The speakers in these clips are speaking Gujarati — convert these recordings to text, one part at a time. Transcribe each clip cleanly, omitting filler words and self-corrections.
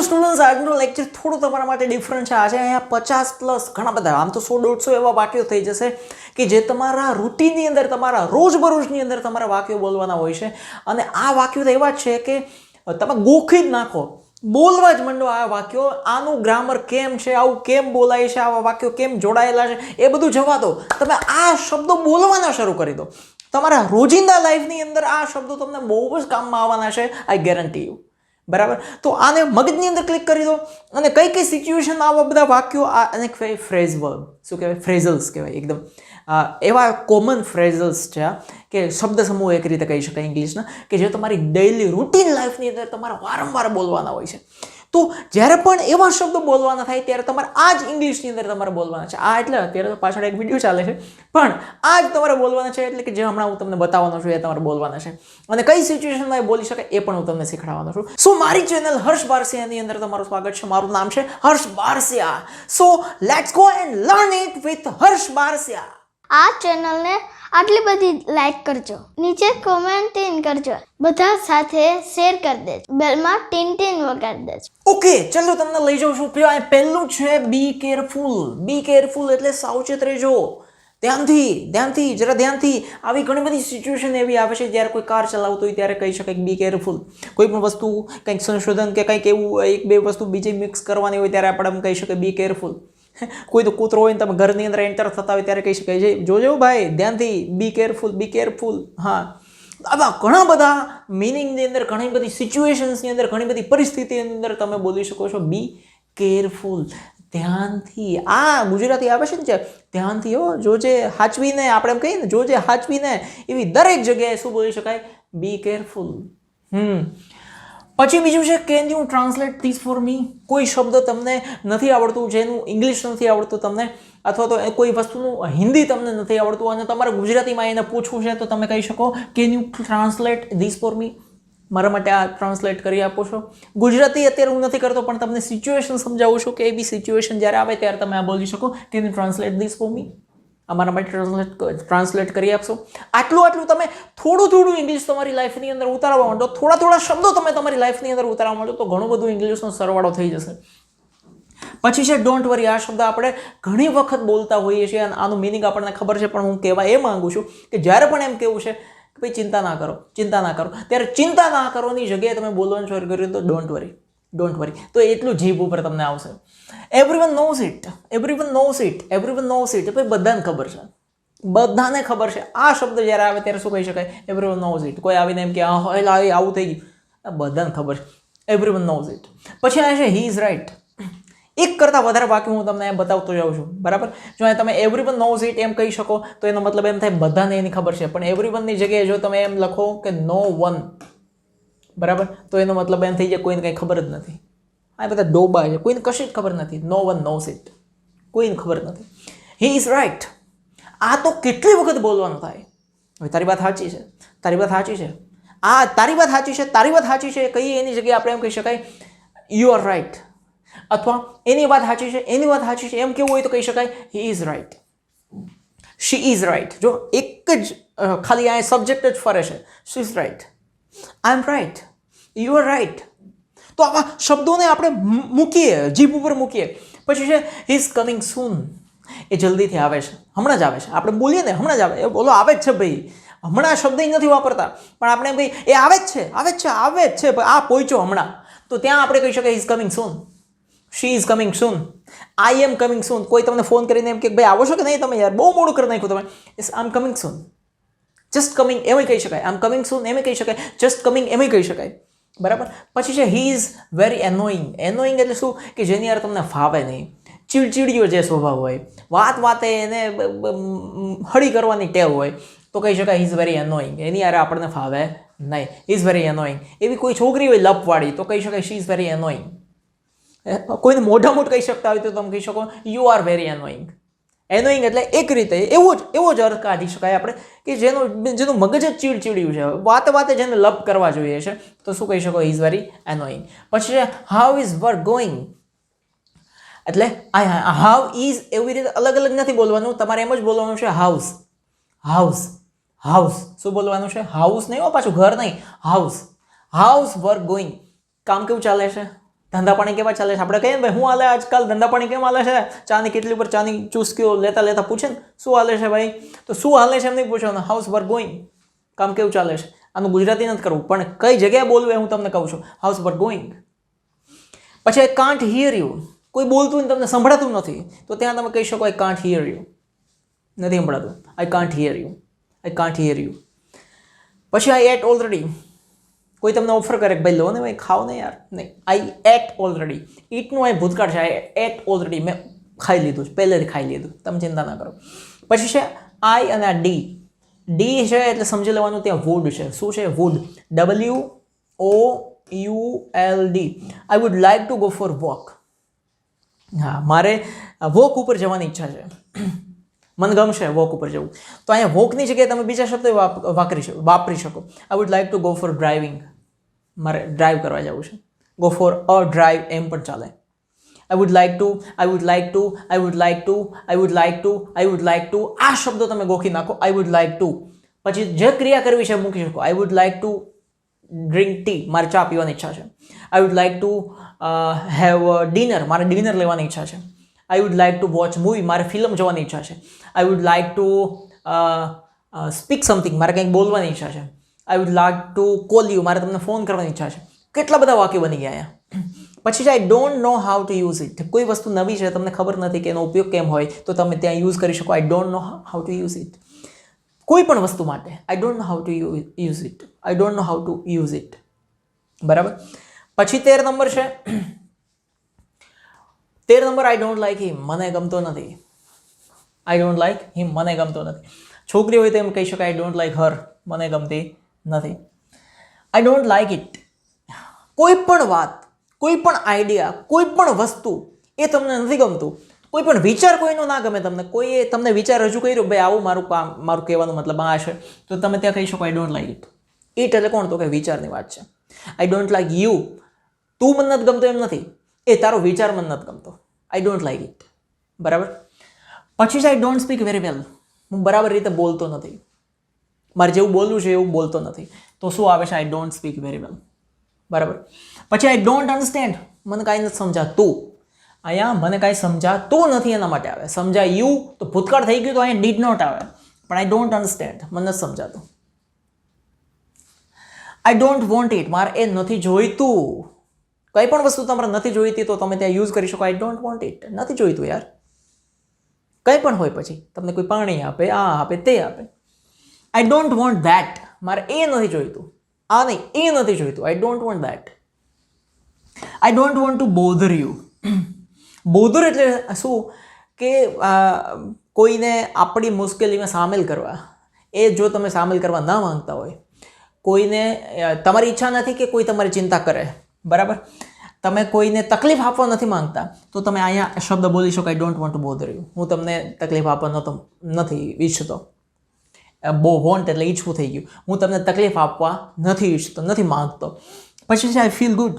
સ્ટુડન્ટ્સ આજનો લેક્ચર થોડું તમારા માટે ડિફરન્ટ છે. આજે અહીંયા 50+ ઘણા બધા, આમ તો 100-150 એવા વાક્યો થઈ જશે કે જે તમારા રૂટીનની અંદર, તમારા રોજબરોજની અંદર તમારા વાક્યો બોલવાના હોય છે. અને આ વાક્યો તો એવા જ છે કે તમે ગોખી જ નાખો, બોલવા જ માંડો આ વાક્યો. આનું ગ્રામર કેમ છે, આવું કેમ બોલાય છે, આવા વાક્યો કેમ જોડાયેલા છે, એ બધું જવા દો. તમે આ શબ્દો બોલવાના શરૂ કરી દો. તમારા રોજિંદા લાઈફની અંદર આ શબ્દો તમને બહુ જ કામમાં આવવાના છે, આઈ ગેરંટી યુ. બરાબર? તો આને મગજની અંદર ક્લિક કરી દો અને કઈ કઈ સિચ્યુએશનમાં આવા બધા વાક્યો, આને કહેવાય ફ્રેઝ વર્બ, શું કહેવાય, ફ્રેઝલ્સ કહેવાય. એકદમ એવા કોમન ફ્રેઝલ્સ છે કે શબ્દ સમૂહ એક રીતે કહી શકાય ઇંગ્લિશના, કે જે તમારી ડેઇલી રૂટીન લાઈફની અંદર તમારે વારંવાર બોલવાના હોય છે. તો જ્યારે પણ એવા શબ્દો બોલવાના થાય ત્યારે તમારે આ જ ઇંગ્લિશની અંદર તમારે બોલવાના છે. આ એટલે અત્યારે તો પાછળ એક વિડીયો ચાલે છે, પણ આ જ તમારે બોલવાના છે. એટલે કે જે હમણાં હું તમને બતાવવાનો છું એ તમારે બોલવાના છે. અને કઈ સિચ્યુએશનમાં એ બોલી શકાય એ પણ હું તમને શીખવાડવાનો છું. સો મારી ચેનલ હર્ષ બારસિયાની અંદર તમારું સ્વાગત છે. મારું નામ છે Harsh Barasiya. So let's go and learn it with Harsh Barasiya. આ ચેનલને આટલી બધી લાઈક કરજો, નીચે કોમેન્ટ કરજો, બધા સાથે શેર કરી દેજો, બેલમાં ટીન વગાડી દેજો. ઓકે, ચલો તમને લઈ જાઉં છું. પહેલું છે બી કેરફુલ. બી કેરફુલ એટલે સાવચેત રહેજો. ધ્યાનથી, જરા ધ્યાનથી. આવી ઘણી બધી સિચ્યુએશન એવી આવે છે જ્યારે કોઈ કાર ચલાવતો હોય ત્યારે કહી શકાય બી કેરફુલ. કોઈ પણ વસ્તુ, કંઈક સંશોધન કે કંઈક એવું એક બે વસ્તુ બીજી મિક્સ કરવાની હોય ત્યારે આપણે કહી શકાય બી કેરફુલ. કોઈ તો કૂતરો હોય ને તમે ઘરની અંદર એન્ટર થતા હોય ત્યારે કહી શકાય છે જોજો ભાઈ, ધ્યાનથી, બી કેરફુલ, બી કેરફુલ. હા, આવા ઘણા બધા મિનિંગની અંદર, ઘણી બધી સિચ્યુએશન્સની અંદર, ઘણી બધી પરિસ્થિતિની અંદર તમે બોલી શકો છો બી કેરફુલ. ધ્યાનથી. આ ગુજરાતી આવે છે ને, ધ્યાનથી હો, જોજે, હાચવીને. આપણે એમ કહીએ ને, જોજે, હાચવીને. એવી દરેક જગ્યાએ શું બોલી શકાય? Be careful. પછી બીજું છે can you translate this for me. કોઈ શબ્દ તમને નથી આવડતું, જેનું ઇંગ્લિશ નથી આવડતું તમને, અથવા તો કોઈ વસ્તુનું હિન્દી તમને નથી આવડતું અને તમારે ગુજરાતીમાં એને પૂછવું છે, તો તમે કહી શકો can you translate this for me. મારા માટે આ ટ્રાન્સલેટ કરી આપો છો. ગુજરાતી અત્યારે હું નથી કરતો, પણ તમને સિચ્યુએશન સમજાવું છું કે એવી સિચ્યુએશન જ્યારે આવે ત્યારે તમે આ બોલી શકો can you translate this for me. અમારા માટે ટ્રાન્સલેટ કરી આપશો. આટલું તમે થોડું ઇંગ્લિશ તમારી લાઈફની અંદર ઉતારવા માંડો, થોડા શબ્દો તમે તમારી લાઈફની અંદર ઉતારવા માંડો, તો ઘણું બધું ઇંગ્લિશનો સરવાળો થઈ જશે. પછી છે ડોન્ટ વરી. આ શબ્દ આપણે ઘણી વખત બોલતા હોઈએ છીએ અને આનું મિનિંગ આપણને ખબર છે, પણ હું કહેવા એ માંગુ છું કે જ્યારે પણ એમ કેવું છે કે ભાઈ ચિંતા ના કરો, ત્યારે ચિંતા ના કરોની જગ્યાએ તમે બોલવાનું શરૂ કર્યું તો ડોન્ટ વરી. તો એટલું જીભ ઉપર તમને આવશે. Everyone nose it. ભાઈ બધાને ખબર છે, બધાને ખબર છે. આ શબ્દ જ્યારે આવે ત્યારે શું કહી શકાય? Everyone nose it. કોઈ આવીને એમ કે આવું થઈ ગયું, બધાને ખબર છે. Everyone nose it. પછી આ છે હી ઇઝ રાઈટ. એક કરતાં વધારે વાક્ય હું તમને બતાવતો જાઉં છું. બરાબર? જો તમે એવરીવન નોઝ ઇટ એમ કહી શકો તો એનો મતલબ એમ થાય બધાને એની ખબર છે. પણ એવરીવનની જગ્યાએ જો તમે એમ લખો કે નો વન, બરાબર, તો એનો મતલબ એમ થઈ જાય કોઈને કંઈ ખબર જ નથી. આ બધા ડોબા છે, કોઈને કશી જ ખબર નથી. નો વન નોઝ ઇટ, કોઈને ખબર નથી. હી ઇઝ રાઈટ. આ તો કેટલી વખત બોલવાનું થાય. હવે તારી વાત સાચી છે, તારી વાત સાચી છે, તારી વાત સાચી છે કઈ એની જગ્યાએ આપણે એમ કહી શકાય યુ આર રાઈટ. અથવા એની વાત સાચી છે એમ કેવું હોય તો કહી શકાય he is right, she is right. જો એક જ ખાલી આ સબ્જેક્ટ જ ફરે છે. She is right, I am right, you are right. તો આવા શબ્દોને આપણે મૂકીએ, જીભ ઉપર મૂકીએ. પછી છે હી ઇઝ કમિંગ સૂન. એ જલ્દીથી આવે છે, હમણાં જ આવે છે. આપણે બોલીએ ને હમણાં જ આવે, એ બોલો આવે જ છે ભાઈ. હમણાં શબ્દ નથી વાપરતા, પણ આપણે ભાઈ એ આવે જ છે, આ પહોંચ્યો હમણાં, તો ત્યાં આપણે કહી શકીએ is coming soon. She is coming soon, I am coming soon. કોઈ તમને ફોન કરીને એમ કે ભાઈ આવો છો કે નહીં તમે, યાર બહુ મોડું કરી નાખ્યું તમે, I am coming soon. Just coming એમ કહી શકાય, આઈ એમ કમિંગ સૂન એમ કહી શકાય, જસ્ટ કમિંગ એમ કહી શકાય. બરાબર? પછી છે he is very annoying. Annoying એટલે શું? કે જેની યાર તમને ફાવે નહીં, ચીડચીડિયો જે સ્વભાવ હોય, વાતે એને હળી કરવાની ટેવ હોય, તો કહી શકાય હી ઇઝ વેરી એનોઈંગ. એની યાર આપણને ફાવે નહીં, ઇઝ વેરી એનોઈંગ. એવી કોઈ છોકરી હોય લપવાળી, તો કહી શકાય શી ઇઝ વેરી એનોઈંગ. કોઈને મોઢા કહી શકતા હોય તો તમે કહી શકો you are very annoying. Annoying એટલે એક રીતે એવો જ અર્થ કાઢી શકાય આપણે કે જેનું મગજ જ ચીડચીડ્યું છે, વાતે જેને લપ કરવા જોઈએ છે, તો શું કહી શકો ઇઝ વેરી એનોઈંગ. પછી છે હાઉ ઇઝ વર્ક ગોઈંગ. એટલે હાઉ ઇઝ એવી રીતે અલગ નથી બોલવાનું, તમારે એમ જ બોલવાનું છે હાઉસ. શું બોલવાનું છે? હાઉસ નહીં હો, પાછું ઘર નહીં, હાઉસ વર્ક ગોઈંગ. કામ કેવું ચાલે છે? ધંધા પાણી કેવા ચાલે છે? આપણે કહીએ ને ભાઈ હું હાલે આજકાલ, ધંધા પાણી કેમ હાલે છે? ચાની કેટલી ઉપર ચાની ચૂસકીઓ લેતા લેતા પૂછે ને શું હાલે છે ભાઈ, તો શું હાલે છે એમ નહીં પૂછવાનું, હાઉસ વર્ક ગોઈંગ, કામ કેવું ચાલે છે. આનું ગુજરાતી નથી કરવું, પણ કઈ જગ્યાએ બોલવું એ હું તમને કહું છું. House work going. પછી આઈ કાન્ટ હિયર યુ, કોઈ બોલતું ને તમને સંભળાતું નથી, તો ત્યાં તમે કહી શકો આઈ કાન્ટ હિયર યુ, નથી સંભળાતું, I can't here you, I can't here you. પછી આઈ એટ ઓલરેડી, કોઈ તમને ઓફર કરે કે ભાઈ લો ને ભાઈ ખાઓ ને યાર, નહીં, આઈ એટ ઓલરેડી. ઈટનું અહીં ભૂતકાળ છે, આઈ એટ ઓલરેડી, મેં ખાઈ લીધું છે, પહેલેથી ખાઈ લીધું, તમે ચિંતા ના કરો. પછી છે આઈ અને આ ડી. ડી છે એટલે સમજી લેવાનું ત્યાં વુડ છે. શું છે? Would. WOULD. I would like to go for walk. હા, મારે વોક ઉપર જવાની ઈચ્છા છે, મને ગમશે વોક ઉપર જવું. તો અહીંયા વોકની જગ્યાએ તમે બીજા શબ્દો વાપરી શકો. આઈ would like to go four driving, મારે ડ્રાઈવ કરવા જવું છે. ગો ફોર અ ડ્રાઈવ એમ પણ ચાલે. આઈ would like two, I would like two, I would like two, I would like two, I would like two. આ શબ્દો તમે ગોખી નાખો. આઈ વુડ લાઈક ટુ, પછી જે ક્રિયા કરવી છે મૂકી શકો. આઈ would like two drink tea, મારે ચા પીવાની ઈચ્છા છે. આઈ would like to have dinner, મારે ડિનર લેવાની ઈચ્છા છે. આઈ would like two watch movie, મારે ફિલ્મ જોવાની ઈચ્છા છે. આઈ would like to speak something, મારે કંઈક બોલવાની ઈચ્છા છે. આઈ would like to call you, મારે તમને ફોન કરવાની ઈચ્છા છે. કેટલા બધા વાક્યો બની ગયા અહીંયા. પછી છે I don't know how to use it, કોઈ વસ્તુ નવી છે, તમને ખબર નથી કે એનો ઉપયોગ કેમ હોય, તો તમે ત્યાં યુઝ કરી શકો. I don't know how to use it. કોઈ પણ વસ્તુ માટે I don't know how to use it, I don't know how to use it. બરાબર. પછી 13 નંબર છે. 13 નંબર, આઈ ડોન્ટ લાઈક હિમ, મને ગમતો નથી. આઈ ડોન્ટ લાઈક હિમ, મને ગમતો નથી. છોકરી હોય તો એમ કહી શકાય આઈ ડોન્ટ લાઈક હર, મને ગમતી નથી. I don't like it. કોઈ પણ વાત, કોઈ પણ આઈડિયા, કોઈ પણ વસ્તુ એ તમને નથી ગમતું. કોઈ પણ વિચાર કોઈનો ના ગમે તમને, કોઈએ તમને વિચાર રજૂ કર્યો ભાઈ આવું મારું કામ, મારું કહેવાનો મતલબ આ છે, તો તમે ત્યાં કહી શકો I don't like it. It એટલે કોણ? તો કે વિચારની વાત છે. આઈ ડોન્ટ લાઈક યુ, તું મને નથી ગમતો એમ નથી, એ તારો વિચાર મને નથી ગમતો. I don't like it. બરાબર. પછી છે I don't speak very well, હું બરાબર રીતે બોલતો નથી, મારે જેવું બોલવું છે એવું બોલતો નથી. તો શું આવે છે? I don't speak very well. બરાબર. પછી આઈ ડોન્ટ અન્ડરસ્ટેન્ડ, મને કાંઈ નથી સમજાતું. અહીંયા મને કાંઈ સમજાતું નથી એના માટે આવે. સમજાયું તો ભૂતકાળ થઈ ગયું, તો અહીંયા ડીડ નોટ આવે. પણ આઈ ડોન્ટ અન્ડરસ્ટેન્ડ, મને નથી સમજાતું. આઈ ડોન્ટ વોન્ટ ઇટ, મારે એ નથી જોઈતું. કંઈ પણ વસ્તુ તમારે નથી જોઈતી તો તમે ત્યાં યુઝ કરી શકો. આઈ ડોન્ટ વોન્ટ ઇટ, નથી જોઈતું યાર. કંઈ પણ હોય, પછી તમને કોઈ પાણી આપે, આ આપે, તે આપે. આઈ ડોન્ટ વોન્ટ ધેટ, મારે એ નથી જોઈતું. આ નહીં, એ નથી જોઈતું. I don't want that. I don't want to bother you. Bother એટલે શું? કે કોઈને આપણી મુશ્કેલીમાં સામેલ કરવા. એ જો તમે સામેલ કરવા ના માંગતા હોય, કોઈને તમારી ઈચ્છા નથી કે કોઈ તમારી ચિંતા કરે, બરાબર, તમે કોઈને તકલીફ આપવા નથી માંગતા, તો તમે અહીંયા શબ્દ બોલી શકો I don't want to bother you. હું તમને તકલીફ આપવા નથી ઈચ્છતો. વોન્ટ એટલે ઈચ્છવું થઈ ગયું. હું તમને તકલીફ આપવા નથી ઈચ્છતો, નથી માંગતો. પછી છે આઈ ફીલ ગુડ.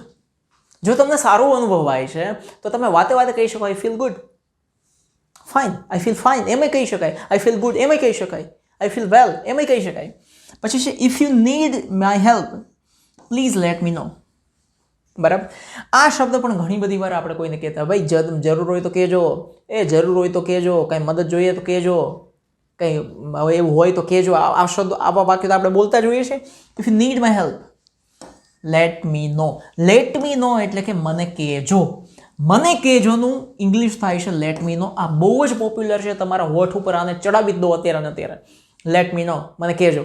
જો તમને સારું અનુભવાય છે તો તમે વાતે વાતે કહી શકો I feel good. Fine, I feel fine એમ કહી શકાય. આઈ ફીલ ગુડ એમ કહી શકાય. આઈ ફીલ વેલ એમ કહી શકાય. પછી છે if you need my help please let me know. બરાબર. આ શબ્દ પણ ઘણી બધી વાર આપણે કોઈને કહેતા ભાઈ જરૂર હોય તો કહેજો, એ જરૂર હોય તો કહેજો, કંઈ મદદ જોઈએ તો કહેજો, કંઈ એવું હોય તો કહેજો. આ શબ્દ, આવા વાક્યો તો આપણે બોલતા જોઈએ છે. If you need my help let me know. Let me know એટલે કે મને કહેજો. મને કહેજોનું ઇંગ્લિશ થાય છે લેટ મી નો. આ બહુ જ પોપ્યુલર છે. તમારા હોઠ ઉપર આને ચડાવી જ દો અત્યારે ને અત્યારે. લેટ મી નો, મને કહેજો.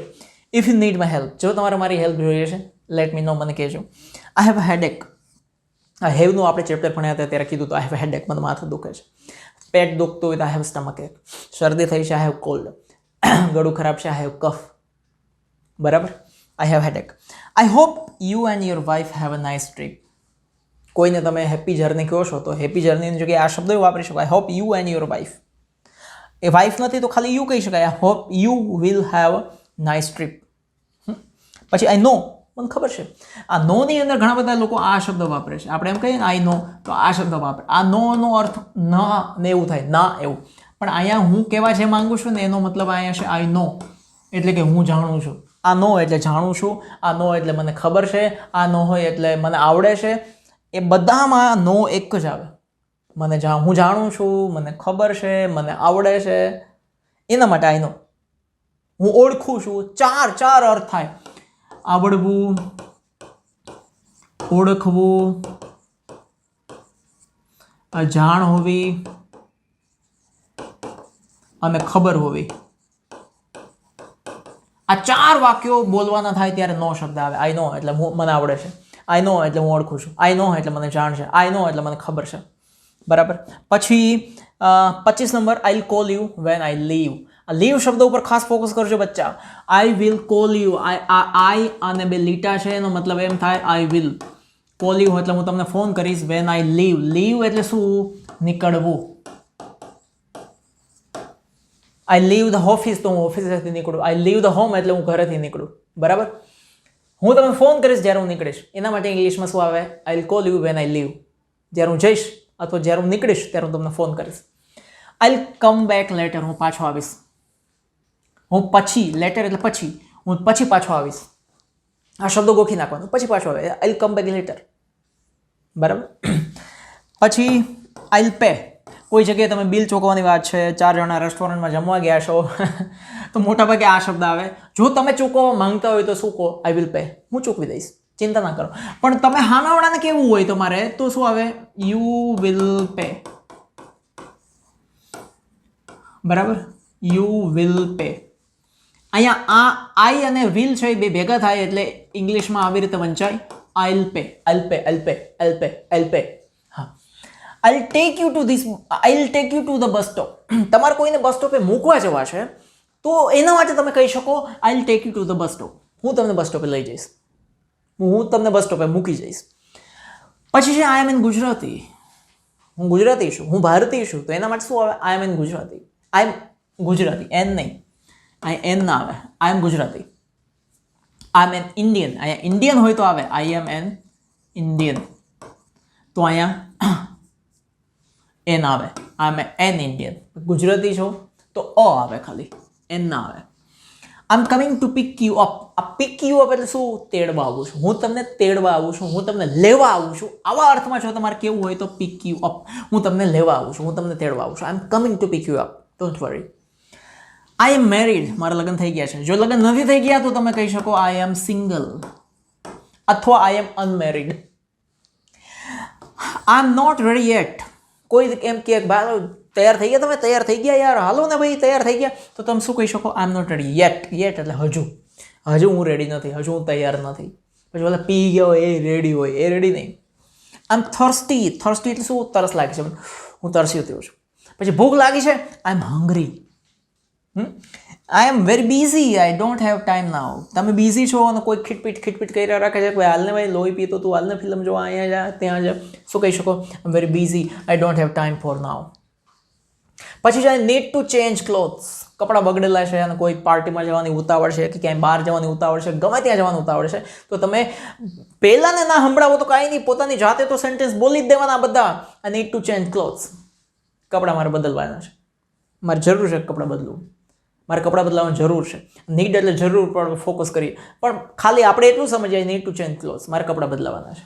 If you need my help, જો તમારે મારી હેલ્પ જોઈએ છે, લેટ મી નો, મને કહેજો. I have a headache. આ હેવનું આપણે ચેપ્ટર ભણ્યા હતા ત્યારે કીધું તો આઈ હેવ હેડેક, મને માથું દુખે છે. પેટ દુખતું હોય તો આઈ હેવ સ્ટમક એક. શરદી થઈ છે, આઈ હેવ કોલ્ડ. ગળું ખરાબ છે, આઈ હેવ કફ. બરાબર. I have headache. I hope you and your wife have a nice trip. કોઈને તમે હેપી જર્ની કહો છો તો હેપી જર્નીની જગ્યાએ આ શબ્દો વાપરી શકો. I hope you and your wife. A wife નથી તો ખાલી યુ કહી શકાય. I hope you will have a nice trip. પછી આઈ નો, મને ખબર છે. આ નોની અંદર ઘણા બધા લોકો આ શબ્દ વાપરે છે. આપણે એમ કહીએ ને આઈ નો, તો આ શબ્દ વાપરે. આ નો અર્થ ના ને એવું થાય, ના એવું. પણ અહીંયા હું કહેવા જે માંગુ છું ને એનો મતલબ અહીંયા છે આઈ નો, એટલે કે હું જાણું છું. આ નો એટલે જાણું છું. આ નો એટલે મને ખબર છે. આ નો હોય એટલે મને આવડે છે. એ બધામાં નો એક જ આવે. હું જાણું છું, મને ખબર છે, મને આવડે છે, એના માટે આઈ નો. હું ઓળખું છું, ચાર અર્થ થાય. આવડવું, ઓળખવું, જાણ હોવી અને ખબર હોવી. આ 4 વાક્યો બોલવાના થાય ત્યારે નો શબ્દ આવે. આઈ નો એટલે મને આવડે છે, આઈ નો એટલે હું ઓળખું છું, આઈ નો એટલે મને જાણ છે, આઈ નો એટલે મને ખબર છે. બરાબર. પછી 25 number, I will call you when I leave. આ લીવ શબ્દ ઉપર ખાસ ફોકસ કરજો બચ્ચા. I will call you, I અને 2 લીટા છે, એનો મતલબ એમ થાય આઈ વિલ કોલ યુ એટલે હું તમને ફોન કરીશ. વેન આઈ લીવ, લીવ એટલે શું? નીકળવું. આઈ લીવ ધ ઓફિસ તો હું ઓફિસેથી નીકળું. આઈ લીવ ધ હોમ એટલે હું ઘરેથી નીકળું. બરાબર. હું તમને ફોન કરીશ જ્યારે હું નીકળીશ. એના માટે ઇંગ્લિશમાં શું આવે? I will call you when I leave. જ્યારે હું જઈશ અથવા જ્યારે હું નીકળીશ ત્યારે હું તમને ફોન કરીશ. I will come back later, હું પાછો આવીશ. હું પછી, લેટર એટલે પછી, હું પછી પાછો આવીશ. આ શબ્દો ગોખી નાખવાનો, પછી પાછો આવે. I will come back later. બરાબર. પછી આઈ વિલ પે. કોઈ જગ્યાએ તમે બિલ ચૂકવવાની વાત છે, 4 જણા રેસ્ટોરન્ટમાં જમવા ગયા છો તો મોટાભાગે આ શબ્દ આવે. જો તમે ચૂકવવા માંગતા હોય તો શું કહો? આઈ વિલ પે, હું ચૂકવી દઈશ, ચિંતા ના કરો. પણ તમે હાનાવડાને કેવું હોય તમારે તો શું આવે? You will pay. બરાબર, યુ વિલ પે. અહીંયા આ આઈ અને વિલ છે એ બે ભેગા થાય એટલે ઇંગ્લિશમાં આવી રીતે વંચાય. I will pay, I will pay, I will pay, I will pay, I will pay. હા, I will take you to this, I will take you to the bus stop. તમારે કોઈને બસ સ્ટોપે મૂકવા જવા છે તો એના માટે તમે કહી શકો આઈ will take you to the bus stop. હું તમને બસ સ્ટોપે લઈ જઈશ, હું તમને બસ સ્ટોપે મૂકી જઈશ. પછી છે આઈ એમ ઇન ગુજરાતી. હું ગુજરાતી છું, હું ભારતીય છું, તો એના માટે શું આવે? I am in Gujarati. I am Gujarati, an નહીં, અહીં એન ના આવે. I am Gujarati. I am an Indian. અહીંયા ઇન્ડિયન હોય તો આવે આઈ એમ એન ઇન્ડિયન. તો અહીંયા એન આવે. I am an Indian. Gujarati છો તો અ આવે ખાલી, એન ના આવે. I am coming to pick you up. આ પિક યુ અપ એટલે શું? તેડવા આવું છું. હું તમને તેડવા આવું છું, હું તમને લેવા આવું છું. આવા અર્થમાં જો તમારે કેવું હોય તો પિક યુ અપ. હું તમને લેવા આવું છું, હું તમને તેડવા આવું છું. I am coming to pick you up. Don't worry. I am married. મારા લગ્ન થઈ ગયા છે. જો લગ્ન નથી થઈ ગયા તો તમે કહી શકો આઈ એમ સિંગલ અથવા આઈ એમ અનમેરીડ. આઈ એમ નોટ રેડી યેટ. કોઈ એમ કે ભાઈ તૈયાર થઈ ગયા, તમે તૈયાર થઈ ગયા યાર, હાલો ને ભાઈ તૈયાર થઈ ગયા, તો તમે શું કહી શકો? I am not ready yet. Yet એટલે હજુ હું રેડી નથી, હજુ હું તૈયાર નથી. પછી ઓલા પી ગયા હોય એ રેડી હોય, એ રેડી નહીં. આઈ એમ થર્સ્ટી. થર્સ્ટી એટલે શું? તરસ લાગે છે, હું તરસ્યો થયો છું. પછી ભૂખ લાગી છે, I am hungry. I am very busy, I don't have time now. તમે બિઝી છો અને કોઈ ખીટપીટ કરી રાખે છે, કોઈ હાલને ભાઈ લોહી પીતો તું, હાલને ફિલ્મ જોવા, અહીંયા જા ત્યાં જા. શું કહી શકો? I am very busy, I don't have time for now. પછી છે નીડ ટુ ચેન્જ ક્લોથ્સ. કપડાં બગડેલા છે અને કોઈ પાર્ટીમાં જવાની ઉતાવળ છે કે ક્યાંય બહાર જવાની ઉતાવળ છે, ગમે ત્યાં જવાની ઉતાવળ છે, તો તમે પહેલાને ના સંભળાવો તો કાંઈ નહીં, પોતાની જાતે તો સેન્ટેન્સ બોલી જ દેવાના બધા. I need to change clothes. કપડાં મારે બદલવાના છે, મારે જરૂર છે કપડાં બદલવું, મારે કપડાં બદલાવાની જરૂર છે. નીડ એટલે જરૂર પર ફોકસ કરીએ, પણ ખાલી આપણે એટલું સમજીએ નીડ ટુ ચેન્જ ક્લોથ્સ, મારે કપડાં બદલાવાના છે.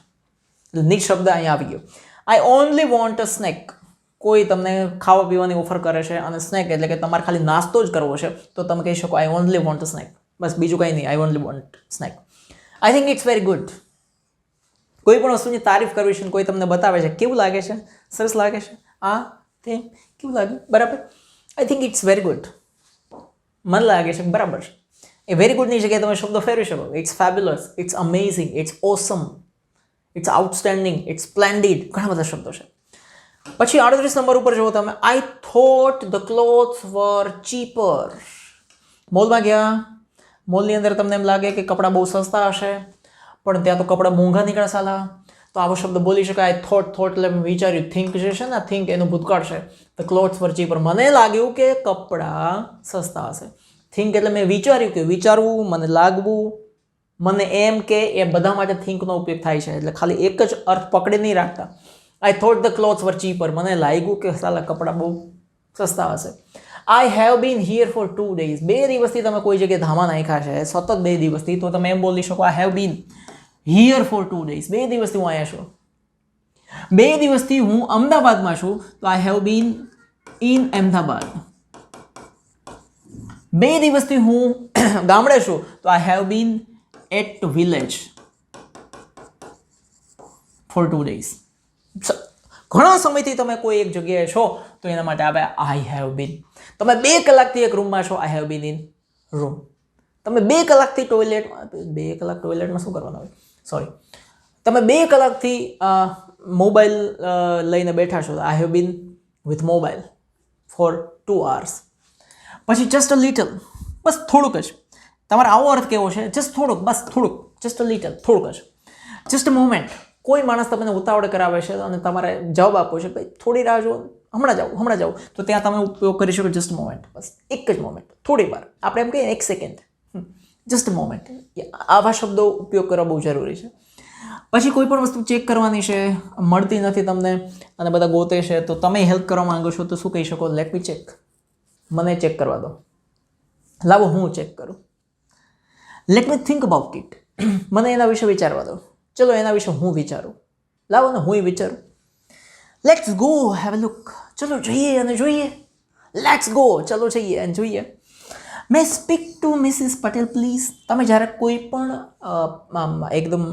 એટલે નીડ શબ્દ અહીંયા આવી ગયો. I only want a snack. કોઈ તમને ખાવા પીવાની ઓફર કરે છે અને સ્નેક એટલે કે તમારે ખાલી નાસ્તો જ કરવો છે, તો તમે કહી શકો I only want a snack. બસ, બીજું કંઈ નહીં, I only want snack. I think it's very good. કોઈ પણ વસ્તુની તારીફ કરવી છે, કોઈ તમને બતાવે છે કેવું લાગે છે, સરસ લાગે છે, આ તે કેવું લાગે, બરાબર. I think it's very good. મને લાગે છે બરાબર છે. એ વેરી ગુડની જગ્યાએ તમે શબ્દો ફેરવી શકો. It's fabulous, it's amazing, it's awesome, it's outstanding, it's splendid. ઘણા બધા શબ્દો છે. પછી 38 નંબર ઉપર જુઓ તમે. I thought the clothes were cheaper. મોલમાં ગયા, મોલની અંદર તમને એમ લાગે કે કપડાં બહુ સસ્તા હશે, પણ ત્યાં તો કપડાં મોંઘા નીકળે સાલા. તો આવો શબ્દ બોલી શકાય. આઈ થોટ એટલે વિચાર્યું. થિંક જે છે ને, થિંક એનું ભૂતકાળ છે. The clothes were cheaper. મને લાગ્યું કે કપડાં સસ્તા હશે. થિંક એટલે મેં વિચાર્યું, કે વિચારવું, મને લાગવું, મને એમ કે, એ બધા માટે થિંકનો ઉપયોગ થાય છે. એટલે ખાલી એક જ અર્થ પકડી નહીં રાખતા. I thought the clothes were cheaper. મને લાગ્યું કે સાલા કપડાં બહુ સસ્તા હશે. I have been here for 2 days. 2 દિવસથી તમે કોઈ જગ્યાએ ધામા નાખ્યા છે, સતત 2 દિવસથી, તો તમે એમ બોલી શકો આઈ have been here for 2 days. 2 દિવસથી હું અહીંયા છું. 2 દિવસથી હું અમદાવાદમાં છું તો I have been in Ahmedabad. 2 દિવસથી હું ગામડે છું તો I have been at village for 2 days. ઘણા સમયથી તમે કોઈ એક જગ્યાએ છો તો એના માટે આવે આઈ હેવ બીન. તમે 2 કલાકથી એક રૂમમાં છો, I have been in room. તમે 2 કલાકથી ટોયલેટમાં, 2 કલાક ટોયલેટમાં શું કરવાનું હોય, સોરી, તમે 2 કલાકથી મોબાઈલ લઈને બેઠા છો, I have been with mobile for 2 hours. પછી જસ્ટ અ લિટલ, બસ થોડુંક જ. તમારો આવો અર્થ કેવો છે? જસ્ટ થોડુંક, બસ થોડુંક, જસ્ટ અ લિટલ, થોડુંક જ. Just a moment. કોઈ માણસ તમને ઉતાવળ કરાવે છે અને તમારે જવાબ આપવો છે, ભાઈ થોડી રાહ જુઓ, હમણાં જાઉં, તો ત્યાં તમે ઉપયોગ કરી શકો જસ્ટ મોમેન્ટ. બસ એક જ મોમેન્ટ, થોડી વાર, આપણે એમ કહીએ 1 સેકન્ડ, જસ્ટ મોમેન્ટ. આવા શબ્દો ઉપયોગ કરવા બહુ જરૂરી છે. પછી કોઈ પણ વસ્તુ ચેક કરવાની છે, મળતી નથી તમને અને બધા ગોતે છે, તો તમે હેલ્પ કરવા માંગો છો તો શું કહી શકો? Let me check. મને ચેક કરવા દો, લાવો હું ચેક કરું. Let me think about it. મને એના વિશે વિચારવા દો. ચલો એના વિશે હું વિચારું. લાવો ને હું વિચારું. Let's go have a look. ચલો જઈએ અને જોઈએ. લેટ્સ ગો, ચલો જઈએ અને જોઈએ. May speak to Mrs Patel please. તમે જ્યારે કોઈ પણ એકદમ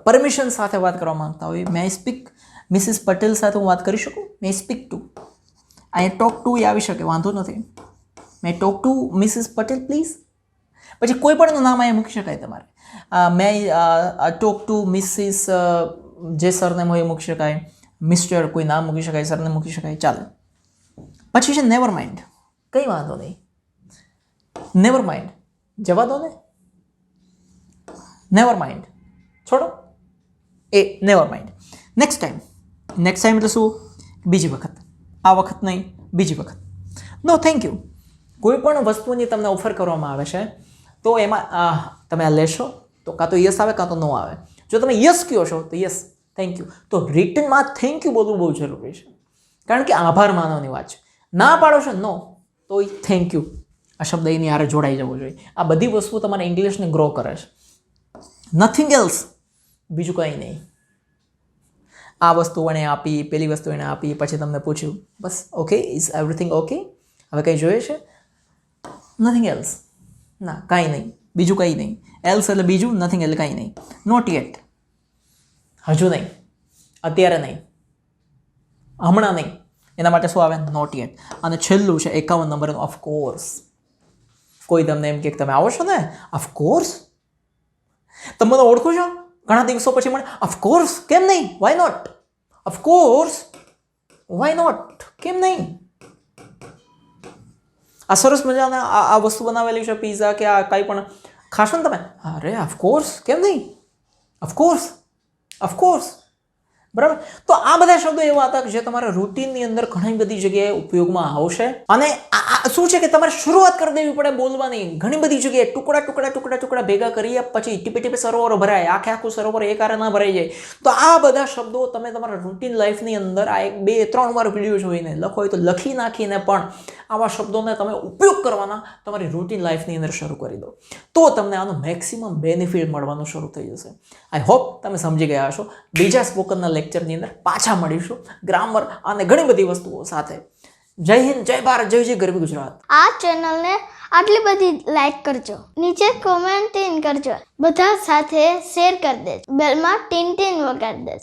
પરમિશન સાથે વાત કરવા માંગતા હોય, મે સ્પીક મિસિસ પટેલ સાથે હું વાત કરી શકું? મે સ્પીક ટુ, અહીંયા ટોક ટુ એ આવી શકે, વાંધો નથી. May talk to Mrs Patel please. પછી કોઈ પણનું નામ અહીંયા મૂકી શકાય તમારે. મે ટોક ટુ મિસિસ, જે સરનેમ હોય એ મૂકી શકાય, મિસ્ટર કોઈ નામ મૂકી શકાય, સરનેમ મૂકી શકાય, ચાલે. પછી છે નેવર માઇન્ડ. કંઈ વાંધો નહીં, નેવર માઇન્ડ, જવા દો ને, નેવર માઇન્ડ, છોડો એ, નેવર માઇન્ડ. નેક્સ્ટ ટાઈમ એટલે શું? બીજી વખત. આ વખત નહીં, બીજી વખત. No thank you. કોઈ પણ વસ્તુની તમને ઓફર કરવામાં આવે છે તો એમાં તમે આ લેશો તો કાં તો યસ આવે કાં તો નો આવે. જો તમે યસ કહો છો તો યસ થેન્ક યુ, તો રિટર્નમાં થેન્ક યુ બોલવું બહુ જરૂરી છે, કારણ કે આભાર માનવાની વાત છે. ના પાડો છો નો, તો થેન્ક યુ આ શબ્દ એની હારે જોડાઈ જવો જોઈએ. આ બધી વસ્તુ તમારે ઇંગ્લિશને ગ્રો કરે છે. નથિંગ એલ્સ, બીજું કંઈ નહીં. આ વસ્તુ એણે આપી, પેલી વસ્તુ એણે આપી, પછી તમને પૂછ્યું, બસ ઓકે, ઇઝ એવરીથિંગ ઓકે? હવે કંઈ જોઈએ છે? Nothing else. ના, કાંઈ નહીં, બીજું કંઈ નહીં. એલ્સ એટલે બીજું, નથિંગ એટલે કાંઈ નહીં. નોટ યેટ, હજુ નહીં, અત્યારે નહીં, હમણાં નહીં. એના માટે શું આવે? Not yet. અને છેલ્લું છે 51 નંબર, ઓફકોર્સ. કોઈ તમને એમ કે તમે આવો છો ને, ઓફકોર્સ. તમે મને ઓળખો છો? ઘણા દિવસો પછી મને ઓફકોર્સ, કેમ નહીં, why not, of course, why not, કેમ નહીં. આ સરસ મજાના આ વસ્તુ બનાવેલી છે, પીઝા કે આ કાંઈ પણ ખાશો ને તમે, અરે ઓફકોર્સ, કેમ નહીં, ઓફકોર્સ, ઓફકોર્સ. બરાબર. તો આ બધા શબ્દો એવા હતા કે જે તમારા રૂટીનની અંદર ઘણી બધી જગ્યાએ ઉપયોગમાં આવશે. અને શું છે કે તમારે શરૂઆત કરી દેવી પડે બોલવાની. ઘણી બધી જગ્યાએ ટુકડા ટુકડા ટુકડા ટુકડા ભેગા કરીએ, પછી ટીપે ટીપે સરોવરો ભરાય, આખે આખું સરોવર એકારે ના ભરાઈ જાય. તો આ બધા શબ્દો તમે તમારા રૂટીન લાઈફની અંદર આ 1-2-3 વાર વિડીયો જોઈને લખો હોય તો લખી નાખીને પણ આવા શબ્દોને તમે ઉપયોગ કરવાના તમારી રૂટીન લાઈફની અંદર શરૂ કરી દો, તો તમને આનો મેક્સિમમ બેનિફિટ મળવાનું શરૂ થઈ જશે. આઈ હોપ તમે સમજી ગયા હશો. બીજા સ્પોકનના લેક્ચરની અંદર પાછા મળીશું ગ્રામર અને ઘણી બધી વસ્તુઓ સાથે. જય હિન્દ, જય ભારત, જય જય ગરવી ગુજરાત. આ ચેનલને આટલી બધી લાઈક કરજો, નીચે કોમેન્ટ કરજો, બધા સાથે શેર કરી દેજો, બેલમાં ટીન ટીન વગાડી દેજો.